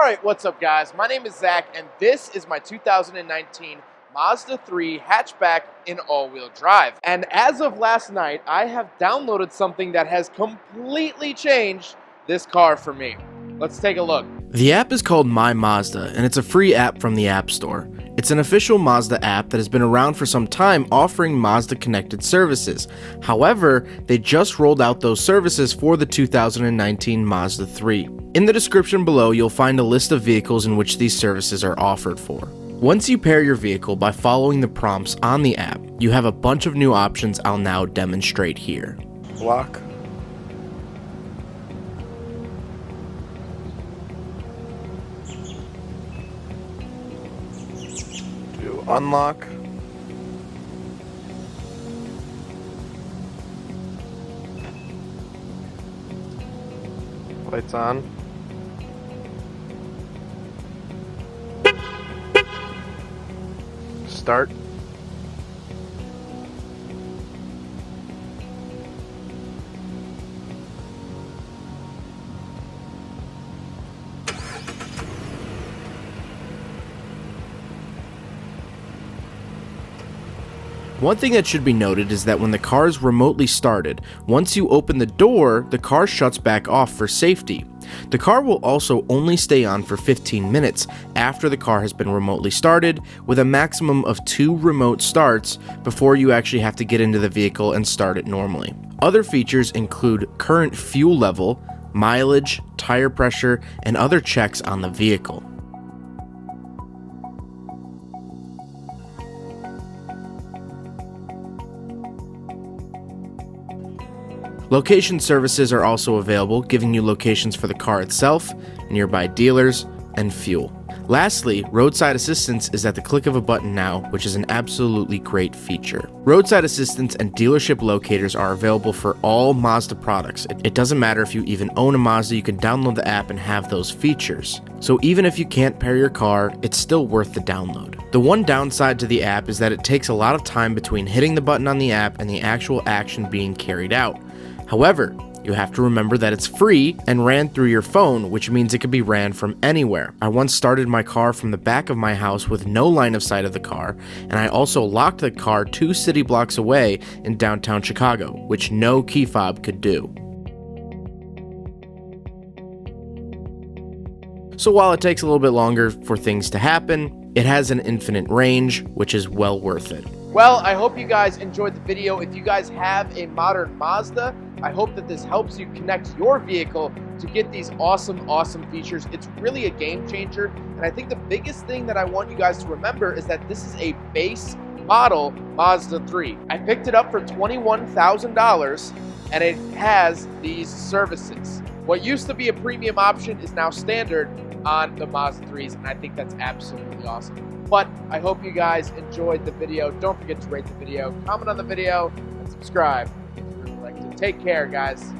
Alright, what's up guys? My name is Zach and this is my 2019 Mazda 3 hatchback in all-wheel drive. And as of last night, I have downloaded something that has completely changed this car for me. Let's take a look. The app is called My Mazda, and it's a free app from the App Store. It's an official Mazda app that has been around for some time, offering Mazda Connected Services. However, they just rolled out those services for the 2019 Mazda 3. In the description below, you'll find a list of vehicles in which these services are offered for. Once you pair your vehicle by following the prompts on the app, you have a bunch of new options I'll now demonstrate here. Lock. Do unlock. Lights on. Start. One thing that should be noted is that when the car is remotely started, once you open the door, the car shuts back off for safety. The car will also only stay on for 15 minutes after the car has been remotely started, with a maximum of 2 remote starts before you actually have to get into the vehicle and start it normally. Other features include current fuel level, mileage, tire pressure, and other checks on the vehicle. Location services are also available, giving you locations for the car itself, nearby dealers, and fuel. Lastly, Roadside Assistance is at the click of a button now, which is an absolutely great feature. Roadside Assistance and dealership locators are available for all Mazda products. It doesn't matter if you even own a Mazda, you can download the app and have those features. So even if you can't pair your car, it's still worth the download. The one downside to the app is that it takes a lot of time between hitting the button on the app and the actual action being carried out. However, you have to remember that it's free and ran through your phone, which means it can be ran from anywhere. I once started my car from the back of my house with no line of sight of the car, and I also locked the car 2 city blocks away in downtown Chicago, which no key fob could do. So while it takes a little bit longer for things to happen, it has an infinite range, which is well worth it. Well, I hope you guys enjoyed the video. If you guys have a modern Mazda, I hope that this helps you connect your vehicle to get these awesome features. It's really a game changer, and I think the biggest thing that I want you guys to remember is that this is a base model Mazda 3. I picked it up for $21,000, and it has these services. What used to be a premium option is now standard on the Mazda 3s, and I think that's absolutely awesome. But I hope you guys enjoyed the video. Don't forget to rate the video, comment on the video, and subscribe. Take care, guys.